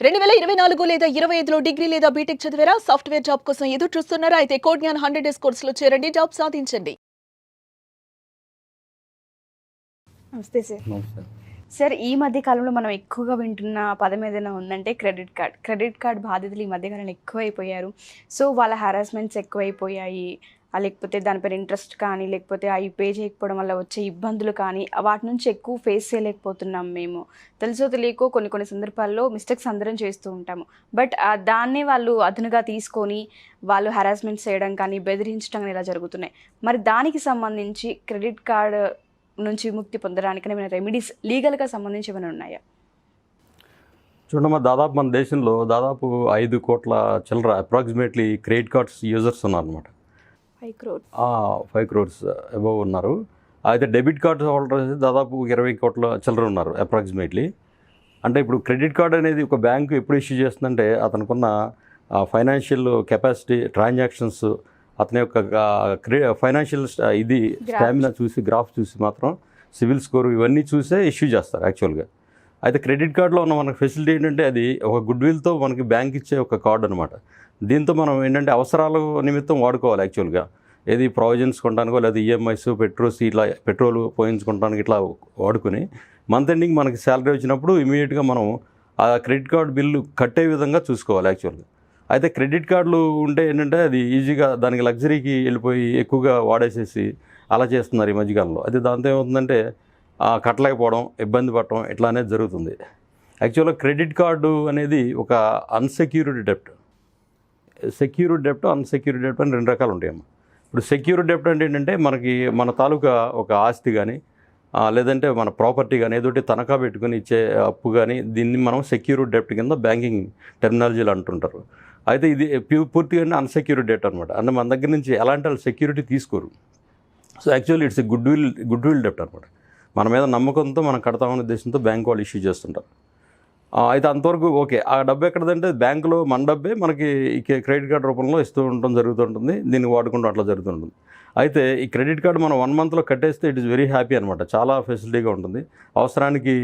2024 లేదా 25లో డిగ్రీ లేదా బీటెక్ చదివారా? సాఫ్ట్‌వేర్ జాబ్ కోసం ఎదురు చూస్తున్నారా? అయితే కోడ్ జ్ఞాన్ 100 డేస్ కోర్సులో చేరండి, జాబ్ సాధించండి. నమస్తే సార్. నమస్తే. సార్, ఈ మధ్య కాలంలో మనం ఎక్కువగా వింటున్న పదం ఏదైనా ఉందంటే క్రెడిట్ కార్డ్. క్రెడిట్ కార్డ్ బాధితులు ఈ మధ్య కాలంలో ఎక్కువైపోయారు. సో వాళ్ళ హారాస్మెంట్స్ ఎక్కువైపోయాయి. లేకపోతే దానిపైన ఇంట్రెస్ట్ కానీ, లేకపోతే అవి పే చేయకపోవడం వల్ల వచ్చే ఇబ్బందులు కానీ, వాటి నుంచి ఎక్కువ ఫేస్ చేయలేకపోతున్నాం మేము. తెలుసో తెలియకో కొన్ని సందర్భాల్లో మిస్టేక్స్ అందరం చేస్తూ ఉంటాము. బట్ దాన్నే వాళ్ళు అదునుగా తీసుకొని వాళ్ళు హారాస్మెంట్స్ చేయడం కానీ, బెదిరించడం కానీ ఇలా జరుగుతున్నాయి. మరి దానికి సంబంధించి క్రెడిట్ కార్డ్ నుంచి విముక్తి పొందడానికి ఏమైనా రెమెడీస్ లీగల్గా సంబంధించి ఏమైనా ఉన్నాయా? చూడమ్మా, దాదాపు మన దేశంలో దాదాపు 5 కోట్ల చిల్లర అప్రాక్సిమేట్లీ క్రెడిట్ కార్డ్స్ యూజర్స్ ఉన్నారనమాట. 5 crores. 5 crores అబవ్ ఉన్నారు. అయితే డెబిట్ కార్డ్ హోల్డర్స్ దాదాపు 20 కోట్ల చిల్లర ఉన్నారు అప్రాక్సిమేట్లీ. అంటే ఇప్పుడు క్రెడిట్ కార్డ్ అనేది ఒక బ్యాంకు ఎప్పుడు ఇష్యూ చేస్తుందంటే అతనుకున్న ఫైనాన్షియల్ కెపాసిటీ, ట్రాన్సాక్షన్స్, అతని యొక్క ఫైనాన్షియల్ స్టామినా చూసి, గ్రాఫ్ చూసి మాత్రం సివిల్ స్కోర్ ఇవన్నీ చూసే ఇష్యూ చేస్తారు యాక్చువల్గా. అయితే క్రెడిట్ కార్డులో ఉన్న మనకు ఫెసిలిటీ ఏంటంటే అది ఒక గుడ్ విల్తో మనకి బ్యాంక్ ఇచ్చే ఒక కార్డు అనమాట. దీంతో మనం ఏంటంటే అవసరాల నిమిత్తం వాడుకోవాలి యాక్చువల్గా. ఏది ప్రావిజన్స్ కొనడానికో లేదా ఈఎంఐస్, పెట్రోల్ పోయించుకోవడానికి ఇట్లా వాడుకొని మంత్ ఎండింగ్ మనకి శాలరీ వచ్చినప్పుడు ఇమీడియట్గా మనం ఆ క్రెడిట్ కార్డు బిల్లు కట్టే విధంగా చూసుకోవాలి యాక్చువల్గా. అయితే క్రెడిట్ కార్డులు ఉంటే ఏంటంటే అది ఈజీగా దానికి లగ్జరీకి వెళ్ళిపోయి ఎక్కువగా వాడేసేసి అలా చేస్తున్నారు ఈ మధ్యకాలంలో. అయితే దాంతో ఏమవుతుందంటే కట్టలేకపోవడం, ఇబ్బంది పడటం ఇట్లా అనేది జరుగుతుంది. యాక్చువల్గా క్రెడిట్ కార్డు అనేది ఒక అన్సెక్యూర్డ్ డెప్ట్. సెక్యూర్డ్ డెప్ట్, అన్సెక్యూర్డ్ డెప్ట్ అని 2 రకాలు ఉంటాయమ్మా. ఇప్పుడు సెక్యూర్డ్ డెప్ట్ అంటే ఏంటంటే మనకి మన తాలూకా ఒక ఆస్తి కానీ లేదంటే మన ప్రాపర్టీ కానీ ఏదోటి తనఖా పెట్టుకుని ఇచ్చే అప్పు కానీ దీన్ని మనం సెక్యూర్డ్ డెప్ట్ కింద బ్యాంకింగ్ టెర్మినాలజీలు అంటుంటారు. అయితే ఇది పూర్తిగా అన్సెక్యూర్డ్ డెప్ట్ అనమాట. అంటే మన దగ్గర నుంచి ఎలాంటి వాళ్ళు సెక్యూరిటీ తీసుకోరు. So actually it's goodwill డెప్ట్ అనమాట. మన మీద నమ్మకంతో మనం కడతామనే ఉద్దేశంతో బ్యాంక్ వాళ్ళు ఇష్యూ చేస్తుంటారు. అయితే అంతవరకు ఓకే. ఆ డబ్బు ఎక్కడదంటే బ్యాంకులో మన డబ్బే మనకి క్రెడిట్ కార్డు రూపంలో ఇస్తూ ఉండటం జరుగుతుంటుంది. దీన్ని వాడుకుంటూ అట్లా జరుగుతుంటుంది. అయితే ఈ క్రెడిట్ కార్డు మనం 1 monthలో కట్టేస్తే ఇట్ ఈస్ వెరీ హ్యాపీ అనమాట. చాలా ఫెసిలిటీగా ఉంటుంది. అవసరానికి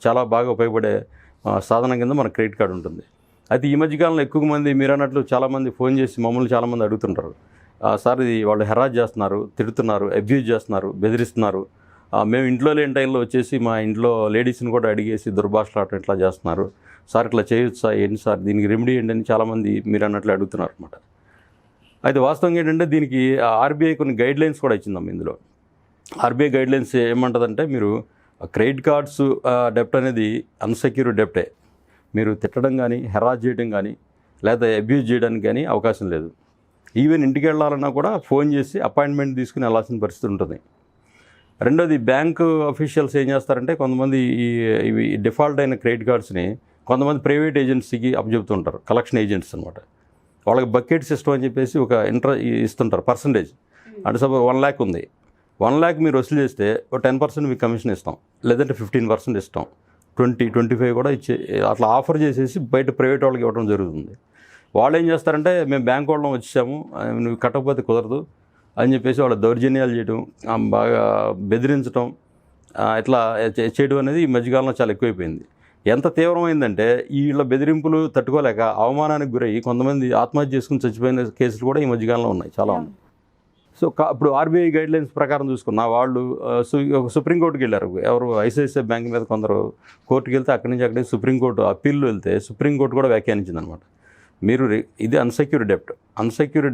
చాలా బాగా ఉపయోగపడే సాధనం కింద మన క్రెడిట్ కార్డు ఉంటుంది. అయితే ఈ మధ్యకాలంలో ఎక్కువ మంది మీరు అన్నట్లు చాలామంది ఫోన్ చేసి మమ్మల్ని చాలామంది అడుగుతుంటారు, సార్ ఇది వాళ్ళు హెరాస్ చేస్తున్నారు, తిడుతున్నారు, అబ్యూజ్ చేస్తున్నారు, బెదిరిస్తున్నారు, మేము ఇంట్లో లేని టైంలో వచ్చేసి మా ఇంట్లో లేడీస్ని కూడా అడిగేసి దుర్భాషలాడటం ఇట్లా చేస్తున్నారు, సార్ ఇట్లా చేయొచ్చా, ఏంటి సార్ దీనికి రెమెడీ ఏంటి అని చాలామంది మీరు అన్నట్లు అడుగుతున్నారు అనమాట. అయితే వాస్తవంగా ఏంటంటే దీనికి ఆర్బీఐ కొన్ని గైడ్లైన్స్ కూడా ఇచ్చిందమ్మ. ఇందులో ఆర్బీఐ గైడ్లైన్స్ ఏమంటుందంటే మీరు క్రెడిట్ కార్డ్స్ డెప్ట్ అనేది అన్సెక్యూర్డ్ డెప్టే. మీరు తిట్టడం కానీ, హెరాస్ చేయడం కానీ, లేదా అబ్యూజ్ చేయడానికి కానీ అవకాశం లేదు. ఈవెన్ ఇంటికి వెళ్ళాలన్నా కూడా ఫోన్ చేసి అపాయింట్మెంట్ తీసుకుని వెళ్ళాల్సిన పరిస్థితి ఉంటుంది. రెండోది బ్యాంకు అఫీషియల్స్ ఏం చేస్తారంటే కొంతమంది ఇవి డిఫాల్ట్ అయిన క్రెడిట్ కార్డ్స్ని కొంతమంది ప్రైవేట్ ఏజెన్సీకి అప్పచెప్తుంటారు, కలెక్షన్ ఏజెంట్స్ అనమాట. వాళ్ళకి బకెట్ సిస్టమ్ అని చెప్పేసి ఒక ఇస్తుంటారు పర్సంటేజ్. అంటే సపోజ్ 1 lakh ఉంది, 1 lakh మీరు వసూలు చేస్తే ఒక 10% మీకు కమిషన్ ఇస్తాం, లేదంటే 15% ఇస్తాం, 25 కూడా ఇచ్చే అట్లా ఆఫర్ చేసేసి బయట ప్రైవేట్ వాళ్ళకి ఇవ్వడం జరుగుతుంది. వాళ్ళు ఏం చేస్తారంటే మేము బ్యాంక్ వాళ్ళం వచ్చాము, నువ్వు కట్టకపోతే కుదరదు అని చెప్పేసి వాళ్ళ దౌర్జన్యాలు చేయడం, బాగా బెదిరించడం, ఇట్లా చేయడం అనేది ఈ మధ్యకాలంలో చాలా ఎక్కువైపోయింది. ఎంత తీవ్రమైందంటే వీళ్ళ బెదిరింపులు తట్టుకోలేక అవమానానికి గురయ్యి కొంతమంది ఆత్మహత్య చేసుకుని చచ్చిపోయిన కేసులు కూడా ఈ మధ్యకాలంలో ఉన్నాయి, చాలా ఉన్నాయి. సో ఇప్పుడు ఆర్బీఐ గైడ్లైన్స్ ప్రకారం చూసుకున్న వాళ్ళు సుప్రీంకోర్టుకి వెళ్ళారు. ఎవరు ఐసిఐసిఐ బ్యాంక్ మీద కొందరు కోర్టుకి వెళ్తే అక్కడి నుంచి అక్కడికి సుప్రీంకోర్టు అప్పీల్లో వెళ్తే సుప్రీంకోర్టు కూడా వ్యాఖ్యానించింది అనమాట. మీరు ఇది అన్సెక్యూర్డ్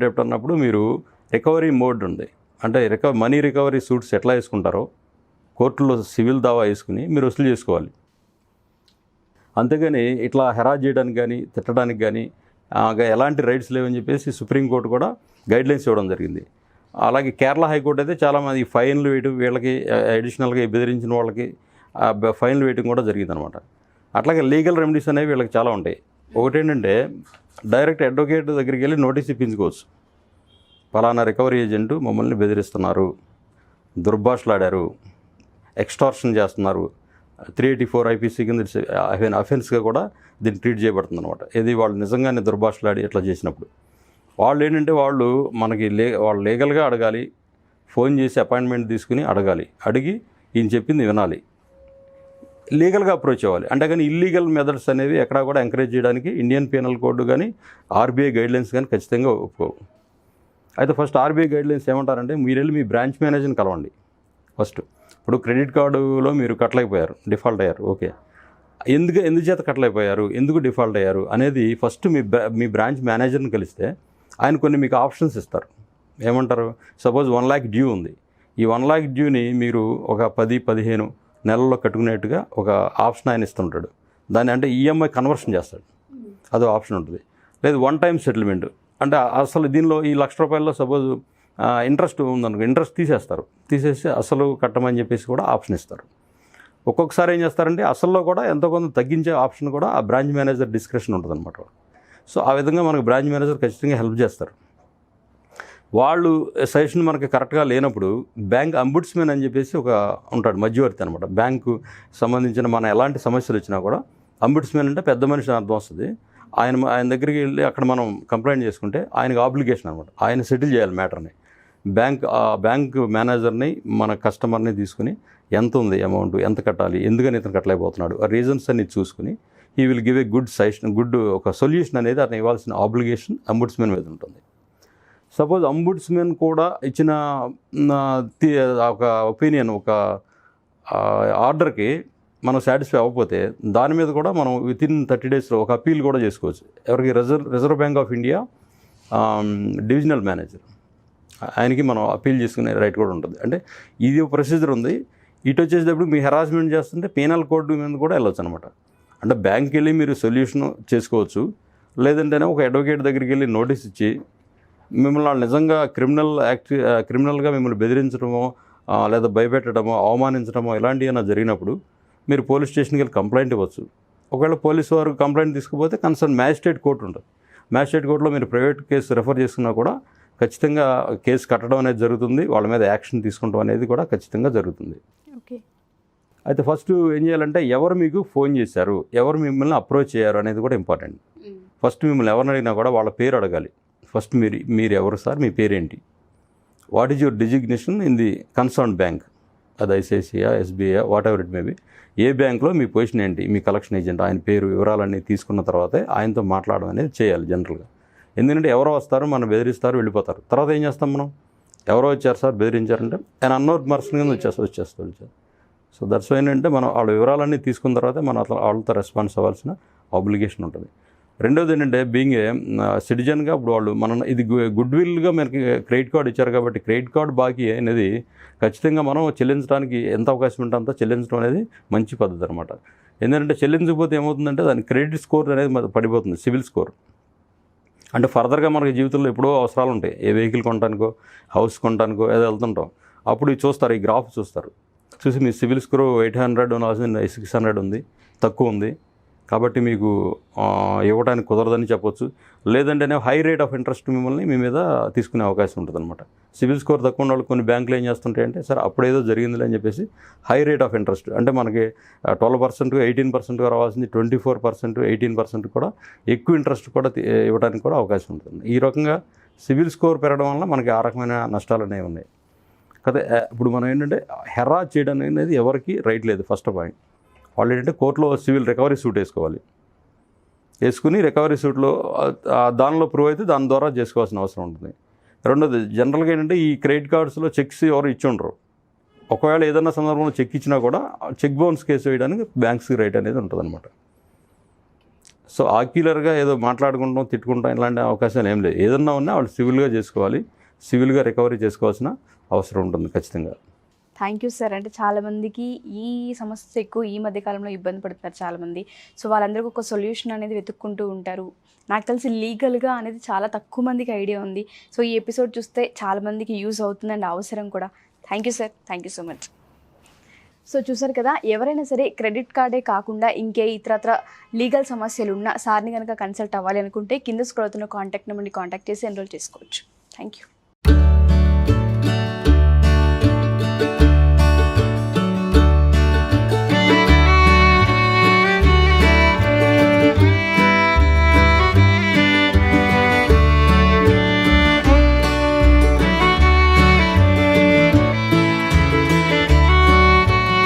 డెప్ట్ అన్నప్పుడు మీరు రికవరీ మోడ్ ఉంది. అంటే మనీ రికవరీ సూట్స్ ఎట్లా వేసుకుంటారో కోర్టులో సివిల్ దావా వేసుకుని మీరు వసూలు చేసుకోవాలి. అంతేగాని ఇట్లా హెరాస్ చేయడానికి కానీ, తిట్టడానికి కానీ ఎలాంటి రైట్స్ లేవని చెప్పేసి సుప్రీంకోర్టు కూడా గైడ్లైన్స్ ఇవ్వడం జరిగింది. అలాగే కేరళ హైకోర్టు అయితే చాలామంది ఫైన్లు వేయడం, వీళ్ళకి అడిషనల్గా బెదిరించిన వాళ్ళకి ఫైన్లు వేయడం కూడా జరిగిందనమాట. అట్లాగే లీగల్ రెమెడీస్ అనేవి వీళ్ళకి చాలా ఉంటాయి. ఒకటేంటంటే డైరెక్ట్ అడ్వకేట్ దగ్గరికి వెళ్ళి నోటీస్ ఇప్పించుకోవచ్చు. ఫలానా రికవరీ ఏజెంట్ మమ్మల్ని బెదిరిస్తున్నారు, దుర్భాషలాడారు, ఎక్స్టార్షన్ చేస్తున్నారు, 384 IPC కింద అఫెన్స్గా కూడా దీన్ని ట్రీట్ చేయబడుతుంది అనమాట. ఇది వాళ్ళు నిజంగానే దుర్భాషలాడి ఇట్లా చేసినప్పుడు వాళ్ళు ఏంటంటే వాళ్ళు వాళ్ళు లీగల్గా అడగాలి, ఫోన్ చేసి అపాయింట్మెంట్ తీసుకుని అడగాలి, అడిగి ఈయన చెప్పింది వినాలి. లీగల్గా అప్రోచ్ అవ్వాలి. అంటే కానీ ఇల్లీగల్ మెథడ్స్ అనేవి ఎక్కడా కూడా ఎంకరేజ్ చేయడానికి ఇండియన్ పీనల్ కోడ్ కానీ ఆర్బీఐ గైడ్లైన్స్ కానీ ఖచ్చితంగా ఒప్పుకోవు. అయితే ఫస్ట్ ఆర్బీఐ గైడ్లైన్స్ ఏమంటారంటే మీరు వెళ్ళి మీ బ్రాంచ్ మేనేజర్ని కలవండి ఫస్ట్. ఇప్పుడు క్రెడిట్ కార్డులో మీరు కట్టలేకపోయారు, డిఫాల్ట్ అయ్యారు, ఓకే, ఎందుచేత కట్టలేకపోయారు, ఎందుకు డిఫాల్ట్ అయ్యారు అనేది ఫస్ట్ మీ బ్రాంచ్ మేనేజర్ని కలిస్తే ఆయన కొన్ని మీకు ఆప్షన్స్ ఇస్తారు. ఏమంటారు, సపోజ్ 1 lakh డ్యూ ఉంది, ఈ 1 lakh డ్యూని మీరు ఒక 10-15 నెలల్లో కట్టుకునేట్టుగా ఒక ఆప్షన్ ఆయన ఇస్తుంటాడు. దాన్ని అంటే ఈఎంఐ కన్వర్షన్ చేస్తాడు, అదో ఆప్షన్ ఉంటుంది. లేదు 1 time సెటిల్మెంట్, అంటే అసలు దీనిలో ఈ ₹1,00,000 సపోజ్ ఇంట్రెస్ట్ ఉందనుకో, ఇంట్రెస్ట్ తీసేసి అసలు కట్టమని చెప్పేసి కూడా ఆప్షన్ ఇస్తారు. ఒక్కొక్కసారి ఏం చేస్తారంటే అసల్లో కూడా ఎంతో కొంత తగ్గించే ఆప్షన్ కూడా ఆ బ్రాంచ్ మేనేజర్ డిస్క్రిప్షన్ ఉంటుంది అనమాట. సో ఆ విధంగా మనకు బ్రాంచ్ మేనేజర్ ఖచ్చితంగా హెల్ప్ చేస్తారు. వాళ్ళు సజెషన్ మనకి కరెక్ట్గా లేనప్పుడు బ్యాంక్ అంబుడ్స్మెన్ అని చెప్పేసి ఒక ఉంటాడు, మధ్యవర్తి అనమాట. బ్యాంకు సంబంధించిన మన ఎలాంటి సమస్యలు వచ్చినా కూడా అంబుడ్స్మెన్ అంటే పెద్ద మనిషి అని అర్థం వస్తుంది. ఆయన దగ్గరికి వెళ్ళి అక్కడ మనం కంప్లైంట్ చేసుకుంటే ఆయనకు ఆబ్లిగేషన్ అనమాట, ఆయన సెటిల్ చేయాలి మ్యాటర్ని. బ్యాంక్ మేనేజర్ని మన కస్టమర్ని తీసుకుని ఎంత ఉంది అమౌంట్, ఎంత కట్టాలి, ఎందుకని ఇతను కట్టలేకపోతున్నాడు, ఆ రీజన్స్ అన్ని చూసుకుని he will give a good suggestion, ఒక సొల్యూషన్ అనేది అతను ఇవ్వాల్సిన ఆబ్లిగేషన్ అంబుడ్స్మెన్ మీద ఉంటుంది. సపోజ్ అంబుడ్స్మెన్ కూడా ఇచ్చిన ఒక ఒపీనియన్, ఒక ఆర్డర్కి మనం సాటిస్ఫై అవ్వకపోతే దాని మీద కూడా మనం వితిన్ 30 daysలో ఒక అప్పీల్ కూడా చేసుకోవచ్చు. ఎవరికి, reserve bank of India divisional manager, ఆయనకి మనం అప్పీల్ చేసుకునే రైట్ కూడా ఉంటుంది. అంటే ఇది ఒక ప్రొసీజర్ ఉంది. ఇటు వచ్చేటప్పుడు మీ హెరాస్మెంట్ చేస్తుంటే పీనల్ కోడ్ మీద కూడా వెళ్ళొచ్చు అనమాట. అంటే బ్యాంక్కి వెళ్ళి మీరు సొల్యూషన్ చేసుకోవచ్చు, లేదంటేనే ఒక అడ్వకేట్ దగ్గరికి వెళ్ళి నోటీస్ ఇచ్చి మిమ్మల్ని వాళ్ళు నిజంగా క్రిమినల్గా మిమ్మల్ని బెదిరించడమో లేదా భయపెట్టడమో అవమానించడమో ఇలాంటివి ఏమైనా జరిగినప్పుడు మీరు పోలీస్ స్టేషన్కి వెళ్ళి కంప్లైంట్ ఇవ్వచ్చు. ఒకవేళ పోలీసు వారు కంప్లైంట్ తీసుకుపోతే కన్సర్న్ మ్యాజిస్ట్రేట్ కోర్టు ఉంటుంది. మ్యాజిస్ట్రేట్ కోర్టులో మీరు ప్రైవేట్ కేసు రెఫర్ చేసుకున్నా కూడా ఖచ్చితంగా కేసు కట్టడం అనేది జరుగుతుంది, వాళ్ళ మీద యాక్షన్ తీసుకుంటాం అనేది కూడా ఖచ్చితంగా జరుగుతుంది. ఓకే. అయితే ఫస్ట్ ఏం చేయాలంటే ఎవరు మీకు ఫోన్ చేశారు, ఎవరు మిమ్మల్ని అప్రోచ్ చేయారు అనేది కూడా ఇంపార్టెంట్. ఫస్ట్ మిమ్మల్ని ఎవరిని అడిగినా కూడా వాళ్ళ పేరు అడగాలి. ఫస్ట్ మీరు ఎవరు సార్, మీ పేరేంటి, what is your designation in the concern bank, అది ICICI, SBI, whatever it maybe, ఏ బ్యాంక్లో మీ పొజిషన్ ఏంటి, మీ కలెక్షన్ ఏజెంట్, ఆయన పేరు వివరాలన్నీ తీసుకున్న తర్వాతే ఆయనతో మాట్లాడడం అనేది చేయాలి జనరల్గా. ఎందుకంటే ఎవరో వస్తారు, మనం బెదిరిస్తారు, వెళ్ళిపోతారు. తర్వాత ఏం చేస్తాం మనం, ఎవరో వచ్చారు సార్ బెదిరించారంటే ఆయన అన్నోన్ పర్సన్ కింద వచ్చేస్తారు. సో దట్స్ ఏంటంటే మనం వాళ్ళ వివరాలన్నీ తీసుకున్న తర్వాతే మనం అట్లా వాళ్ళతో రెస్పాన్స్ అవ్వాల్సిన ఆబ్లిగేషన్ ఉంటుంది. రెండోది ఏంటంటే బీయింగ్ ఏ సిటిజన్గా ఇప్పుడు వాళ్ళు ఇది గుడ్ విల్గా మనకి క్రెడిట్ కార్డు ఇచ్చారు కాబట్టి క్రెడిట్ కార్డు బాకీ అనేది ఖచ్చితంగా మనం చెల్లించడానికి ఎంత అవకాశం ఉంటే అంత చెల్లించడం అనేది మంచి పద్ధతి అనమాట. ఎందుకంటే చెల్లించకపోతే ఏమవుతుందంటే దాని క్రెడిట్ స్కోర్ అనేది పడిపోతుంది, సివిల్ స్కోర్. అంటే ఫర్దర్గా మనకి జీవితంలో ఎప్పుడో అవసరాలు ఉంటాయి, ఏ వెహికల్ కొనడానికో, హౌస్ కొనడానికో ఏదో వెళ్తుంటాం, అప్పుడు చూస్తారు, ఈ గ్రాఫ్ చూసి మీ సివిల్ స్కోర్ 800 ఉండాల్సింది 600 ఉంది, తక్కువ ఉంది, కాబట్టి మీకు ఇవ్వడానికి కుదరదని చెప్పొచ్చు. లేదంటేనే హై రేట్ ఆఫ్ ఇంట్రెస్ట్ మిమ్మల్ని మీ మీద తీసుకునే అవకాశం ఉంటుంది అనమాట. సివిల్ స్కోర్ తక్కువ ఉన్న వాళ్ళు కొన్ని బ్యాంకులు ఏం చేస్తుంటాయంటే సార్ అప్పుడేదో జరిగిందిలే అని చెప్పేసి హై రేట్ ఆఫ్ ఇంట్రెస్ట్, అంటే మనకి 12% 18% రావాల్సింది 24% 18% కూడా ఎక్కువ ఇంట్రెస్ట్ కూడా ఇవ్వడానికి కూడా అవకాశం ఉంటుంది. ఈ రకంగా సివిల్ స్కోర్ పెరగడం వల్ల మనకి ఆ రకమైన నష్టాలు అనేవి ఉన్నాయి కదా. ఇప్పుడు మనం ఏంటంటే హెరాస్ చేయడం అనేది ఎవరికి రైట్ లేదు. ఫస్ట్ పాయింట్, వాళ్ళు ఏంటంటే కోర్టులో సివిల్ రికవరీ సూట్ వేసుకుని రికవరీ సూట్లో దానిలో ప్రూవ్ అయితే దాని ద్వారా చేసుకోవాల్సిన అవసరం ఉంటుంది. రెండోది జనరల్గా ఏంటంటే ఈ క్రెడిట్ కార్డ్స్లో చెక్స్ ఎవరు ఇచ్చి ఉండరు. ఒకవేళ ఏదైనా సందర్భంలో చెక్ ఇచ్చినా కూడా చెక్ బౌన్స్ కేసు వేయడానికి బ్యాంక్స్కి రైట్ అనేది ఉంటుంది అనమాట. సో ఆక్యులర్గా ఏదో మాట్లాడుకుంటాం, తిట్టుకుంటాం ఇలాంటి అవకాశాలు ఏం లేదు. ఏదన్నా ఉన్నా వాళ్ళు సివిల్గా చేసుకోవాలి, సివిల్గా రికవరీ చేసుకోవాల్సిన అవసరం ఉంటుంది ఖచ్చితంగా. Thank you sir. అంటే చాలామందికి ఈ సమస్య ఎక్కువ ఈ మధ్యకాలంలో ఇబ్బంది పడుతున్నారు చాలామంది. సో వాళ్ళందరికీ ఒక సొల్యూషన్ అనేది వెతుక్కుంటూ ఉంటారు. నాకు తెలిసి లీగల్గా అనేది చాలా తక్కువ మందికి ఐడియా ఉంది. సో ఈ ఎపిసోడ్ చూస్తే చాలామందికి యూజ్ అవుతుందండి, అవసరం కూడా. Thank you sir, thank you so much. So చూసారు కదా, ఎవరైనా సరే క్రెడిట్ కార్డే కాకుండా ఇంకే ఇతరత్ర లీగల్ సమస్యలు ఉన్నా సార్ని కనుక కన్సల్ట్ అవ్వాలి అనుకుంటే కింద స్క్రోల్ అవుతున్న కాంటాక్ట్ నెంబర్ని కాంటాక్ట్ చేసి ఎన్రోల్ చేసుకోవచ్చు. Thank you.